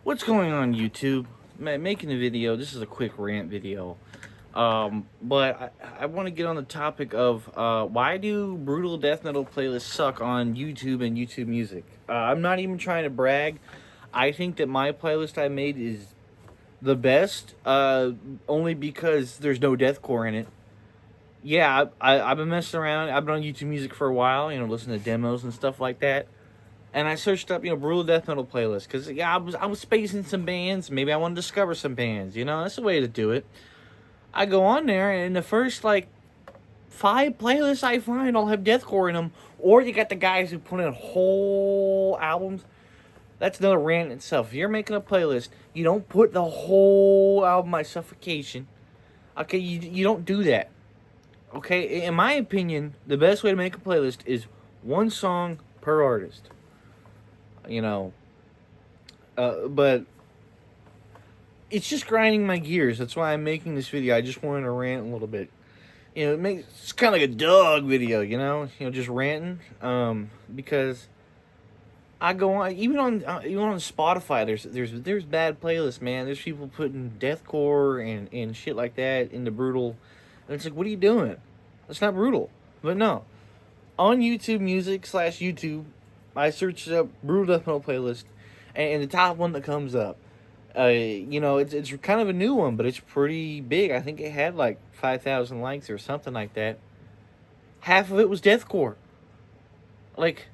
What's going on, YouTube? Making a video. This is a quick rant video. But I want to get on the topic of why do brutal death metal playlists suck on YouTube and YouTube Music? I'm not even trying to brag. I think that my playlist I made is the best, only because there's no deathcore in it. Yeah, I've been messing around. I've been on YouTube Music for a while, listening to demos and stuff like that. And I searched up, brutal death metal playlist because I was spacing some bands. Maybe I want to discover some bands. That's the way to do it. I go on there, and the first like 5 playlists I find all have deathcore in them. Or you got the guys who put in whole albums. That's another rant in itself. If you're making a playlist, you don't put the whole album by Suffocation. Okay, you don't do that. Okay, in my opinion, the best way to make a playlist is one song per artist. You know, but it's just grinding my gears. That's why I'm making this video. I just wanted to rant a little bit. It's kind of like a dog video. Just ranting. Because I go on even on Spotify. There's bad playlists, man. There's people putting deathcore and shit like that into brutal, and it's like, what are you doing? That's not brutal. But no, on YouTube Music /YouTube, I searched up brutal death metal playlist, and the top one that comes up, it's kind of a new one, but it's pretty big. I think it had like 5,000 likes or something like that. Half of it was deathcore. Like,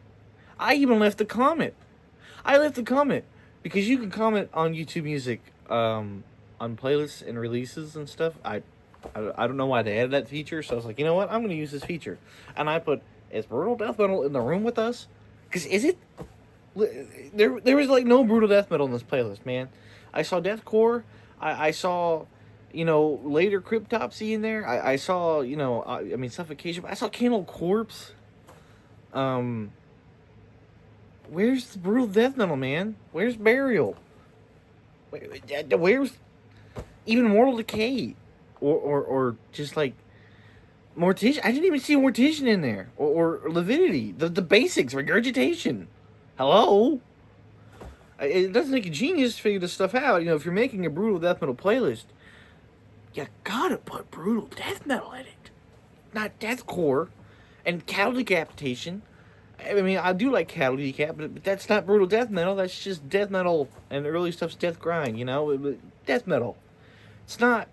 I even left a comment. I left a comment because you can comment on YouTube Music, on playlists and releases and stuff. I don't know why they added that feature, so I was like, you know what? I'm going to use this feature, and I put, is brutal death metal in the room with us? Because is it? There was like no brutal death metal in this playlist, man. I saw deathcore. I saw, later Cryptopsy in there. I saw, Suffocation. I saw Cannibal Corpse. Where's the brutal death metal, man? Where's Burial? Where's even Mortal Decay? Or just like Mortician. I didn't even see Mortician in there. Or Lividity. The basics, regurgitation. Hello? It doesn't take a genius to figure this stuff out. If you're making a brutal death metal playlist, you gotta put brutal death metal in it. Not deathcore and cattle decapitation. I mean, I do like cattle decap, but that's not brutal death metal. That's just death metal, and the early stuff's death grind. Death metal. It's not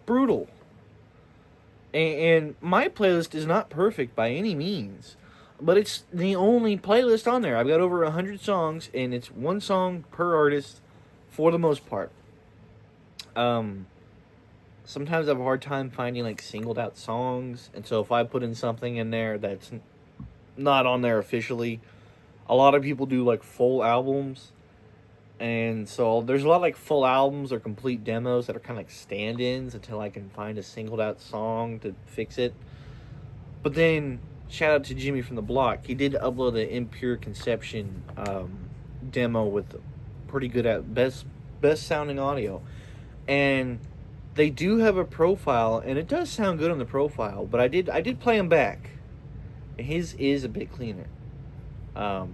brutal. And my playlist is not perfect by any means, but it's the only playlist on there. I've got over 100 songs, and it's one song per artist for the most part. Sometimes I have a hard time finding like singled out songs, and so if I put in something in there that's not on there officially, a lot of people do like full albums, and so there's a lot of like full albums or complete demos that are kind of like stand-ins until I can find a singled out song to fix it. But then shout out to Jimmy from the Block. He did upload an Impure Conception demo with pretty good at best sounding audio, and they do have a profile, and it does sound good on the profile. But I did play him back. His is a bit cleaner. Although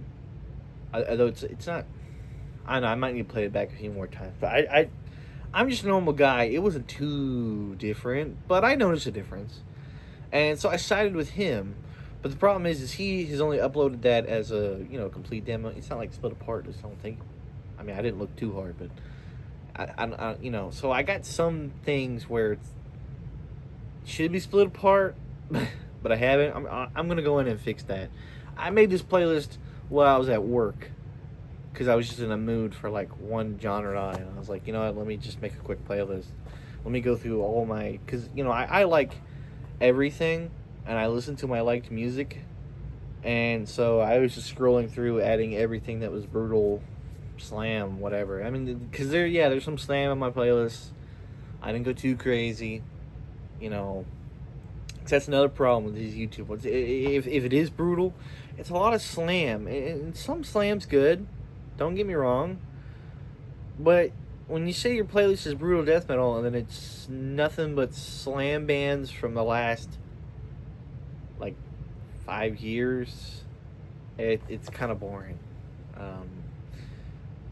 it's not. I don't know. I might need to play it back a few more times. But I'm just a normal guy. It wasn't too different, but I noticed a difference, and so I sided with him. But the problem is he has only uploaded that as a complete demo. It's not like split apart. I don't think. I mean, I didn't look too hard, but I So I got some things where it should be split apart, but I haven't. I'm gonna go in and fix that. I made this playlist while I was at work because I was just in a mood for like one genre, and I was like, you know what? Let me just make a quick playlist. Let me go through all my because I like everything, and I listen to my liked music, and so I was just scrolling through, adding everything that was brutal, slam, whatever. I mean, because there's some slam on my playlist. I didn't go too crazy, you know. 'Cause that's another problem with these YouTube ones. If it is brutal, it's a lot of slam, and some slam's good. Don't get me wrong, but when you say your playlist is brutal death metal and then it's nothing but slam bands from the last like 5 years, it's kind of boring. Um,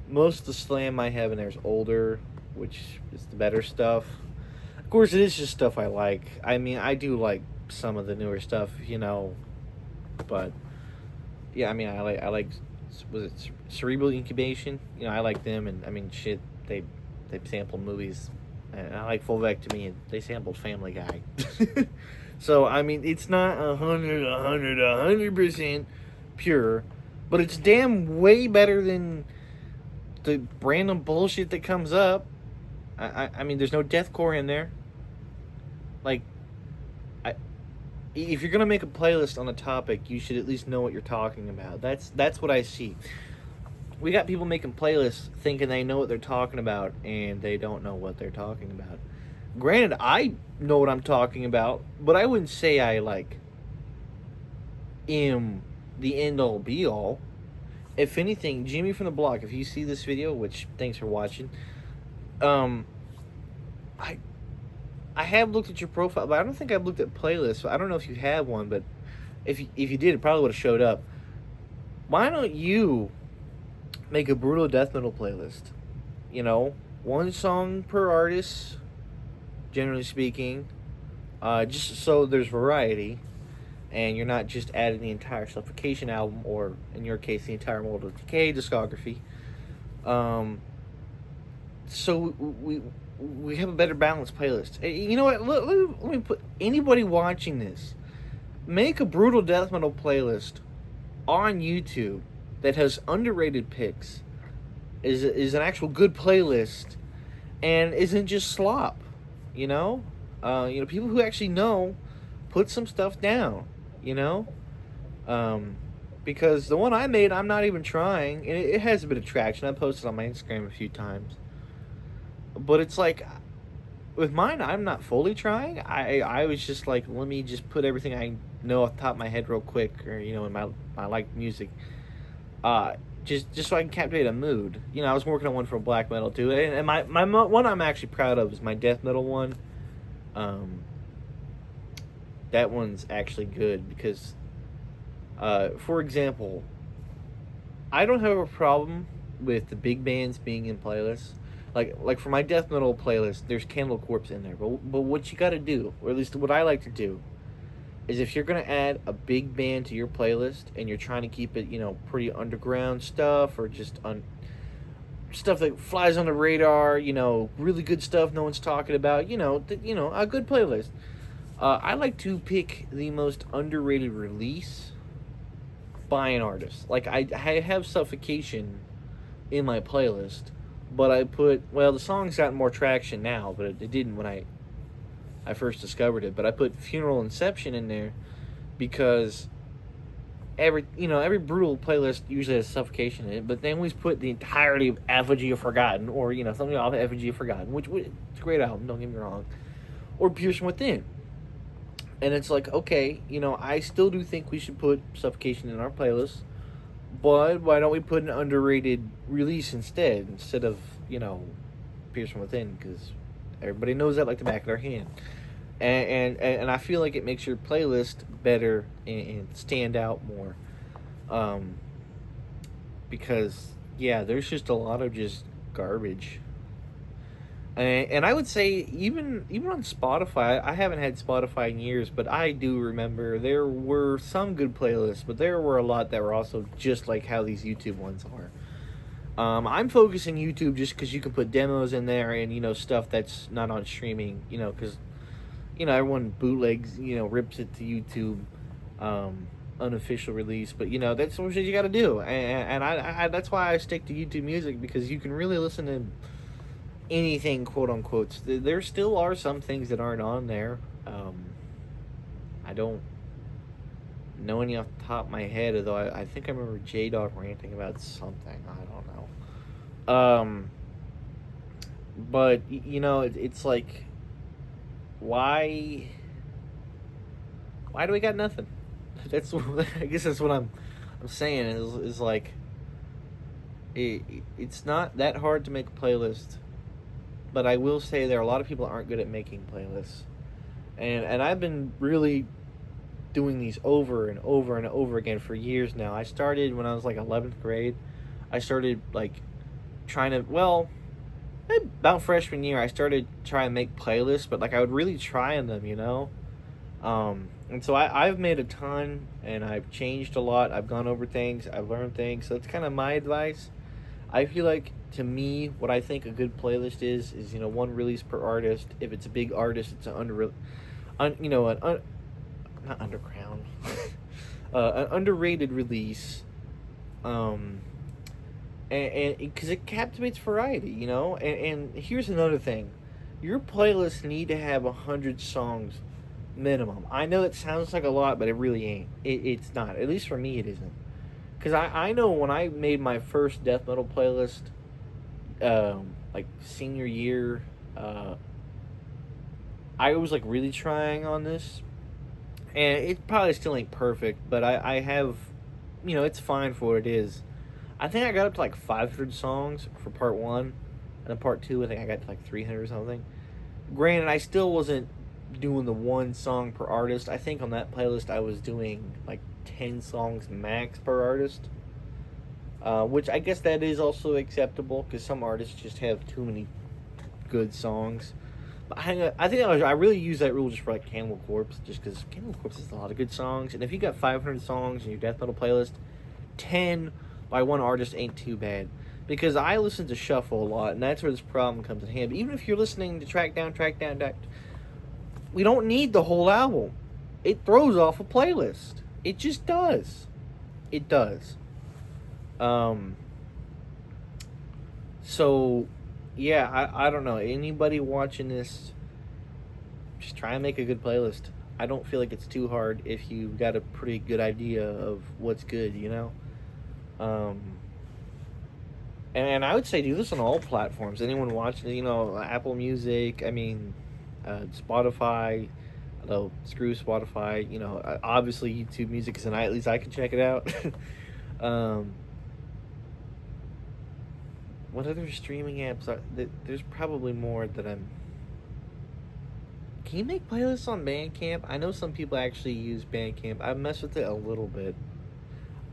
most of the slam I have in there is older, which is the better stuff. Of course, it is just stuff I like. I mean, I do like some of the newer stuff, but yeah, I mean, I like was it Cerebral Incubation? I like them, and I mean, shit, they sampled movies, and I like Fulvectomy, and they sampled Family Guy. So I mean, it's not 100% pure, but it's damn way better than the random bullshit that comes up. I mean, there's no deathcore in there. Like, if you're gonna make a playlist on a topic, you should at least know what you're talking about. That's what I see. We got people making playlists thinking they know what they're talking about, and they don't know what they're talking about. Granted, I know what I'm talking about, but I wouldn't say I am the end all be all. If anything, Jimmy from the Block, if you see this video, which thanks for watching, I have looked at your profile, but I don't think I've looked at playlists. So I don't know if you have one, but if you did, it probably would have showed up. Why don't you make a brutal death metal playlist? One song per artist, generally speaking, just so there's variety, and you're not just adding the entire Suffocation album, or in your case, the entire Mold of Decay discography. So we have a better balanced playlist. You know what? Let me put anybody watching this, make a brutal death metal playlist on YouTube that has underrated picks, is an actual good playlist, and isn't just slop. People who actually know, put some stuff down. Because the one I made, I'm not even trying, and it has a bit of traction. I posted on my Instagram a few times. But it's like, with mine, I'm not fully trying. I was just like, let me just put everything I know off the top of my head real quick, or, in my like music. Just so I can captivate a mood. I was working on one for black metal too. And my one I'm actually proud of is my death metal one. That one's actually good because, for example, I don't have a problem with the big bands being in playlists. Like for my death metal playlist, there's Cannibal Corpse in there. But what you got to do, or at least what I like to do, is if you're gonna add a big band to your playlist and you're trying to keep it, pretty underground stuff, or just stuff that flies on the radar, really good stuff no one's talking about, a good playlist. I like to pick the most underrated release by an artist. Like I have Suffocation in my playlist, but I put, the song's gotten more traction now, but it didn't when I first discovered it. But I put Funeral Inception in there because every brutal playlist usually has Suffocation in it, but they always put the entirety of Effigy of Forgotten, or something off of Effigy of Forgotten, which it's a great album, don't get me wrong, or Pierce from Within. And it's like, okay, I still do think we should put Suffocation in our playlist, but why don't we put an underrated release instead of Pierce from Within, because everybody knows that like the back of their hand. And I feel like it makes your playlist better and stand out more. Because, there's just a lot of just garbage. And I would say, even on Spotify, I haven't had Spotify in years, but I do remember there were some good playlists, but there were a lot that were also just like how these YouTube ones are. I'm focusing YouTube just because you can put demos in there and, stuff that's not on streaming, because everyone bootlegs, rips it to YouTube, unofficial release. But that's what you got to do, and I that's why I stick to YouTube Music, because you can really listen to anything, quote unquote. There still are some things that aren't on there. I don't know any off the top of my head, although I think I remember J-Dog ranting about something. I don't know. But it's like, why do we got nothing? That's I guess that's what I'm saying is like, it's not that hard to make a playlist, but I will say there are a lot of people that aren't good at making playlists, and I've been really doing these over and over and over again for years now. I started when I was like 11th grade. I started like trying to, well, about freshman year, I started trying to make playlists, but like I would really try on them, you know? And so I've made a ton and I've changed a lot. I've gone over things, I've learned things. So that's kind of my advice. I feel like, to me, what I think a good playlist is, you know, one release per artist. If it's a big artist, it's you know, not underground, an underrated release. And because it captivates variety, you know. And here's another thing: your playlists need to have 100 songs minimum. I know it sounds like a lot, but it really ain't. It's not. At least for me, it isn't. Because I know when I made my first death metal playlist, like senior year, I was like really trying on this, and it probably still ain't perfect, but I have, you know, it's fine for what it is. I think I got up to like 500 songs for part one, and then part two, I think I got to like 300 or something. Granted, I still wasn't doing the one song per artist. I think on that playlist I was doing like 10 songs max per artist, which I guess that is also acceptable because some artists just have too many good songs. But I really use that rule just for like Cannibal Corpse, just because Cannibal Corpse has a lot of good songs, and if you got 500 songs in your death metal playlist, 10 by one artist ain't too bad. Because I listen to shuffle a lot, and that's where this problem comes in hand. But even if you're listening to track down, we don't need the whole album. It throws off a playlist. It just does. It does. So, yeah, I don't know. Anybody watching this, just try and make a good playlist. I don't feel like it's too hard if you've got a pretty good idea of what's good, you know? And I would say do this on all platforms. Anyone watching, you know, Apple Music, I mean, Spotify, although screw Spotify, you know, obviously YouTube Music is at least I can check it out. What other streaming apps are there's probably more that I'm. Can you make playlists on Bandcamp? I know some people actually use Bandcamp. I've messed with it a little bit.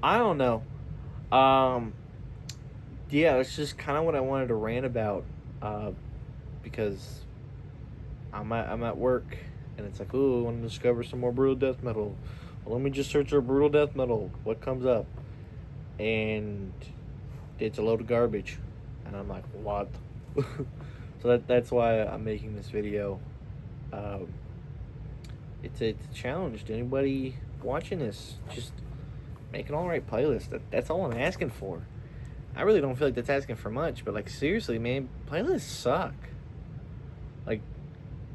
I don't know. Yeah, it's just kind of what I wanted to rant about, because I'm at work, and it's like, ooh, I want to discover some more brutal death metal. Well, let me just search for brutal death metal. What comes up? And it's a load of garbage, and I'm like, what? So that's why I'm making this video. It's a challenge to anybody watching this. Just make an alright playlist. That's all I'm asking for. I really don't feel like that's asking for much, but like seriously, man, playlists suck. Like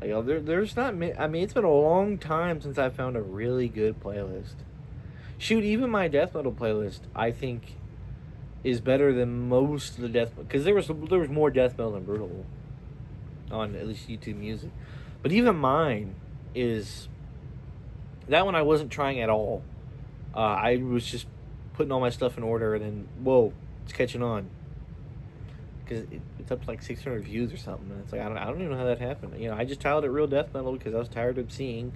you know, there's not. I mean, it's been a long time since I found a really good playlist. Shoot, even my death metal playlist, I think, is better than most of the death metal, because there was more death metal than brutal on at least YouTube Music, but even mine is that one I wasn't trying at all. I was just putting all my stuff in order, and then whoa. It's catching on because it's up to like 600 views or something, and it's like I don't even know how that happened. You know, I just titled it Real Death Metal because I was tired of seeing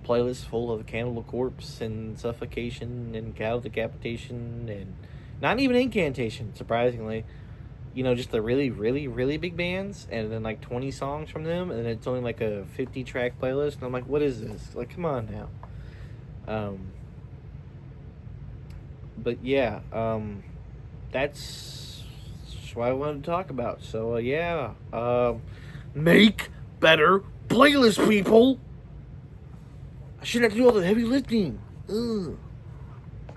playlists full of Cannibal Corpse and Suffocation and Cattle Decapitation and not even Incantation, surprisingly. You know, just the really, really, really big bands, and then like 20 songs from them, and then it's only like a 50-track playlist, and I'm like, what is this? Like, come on now. But yeah, that's what I wanted to talk about. So, yeah. Make better playlists, people! I shouldn't have to do all the heavy lifting. Ugh.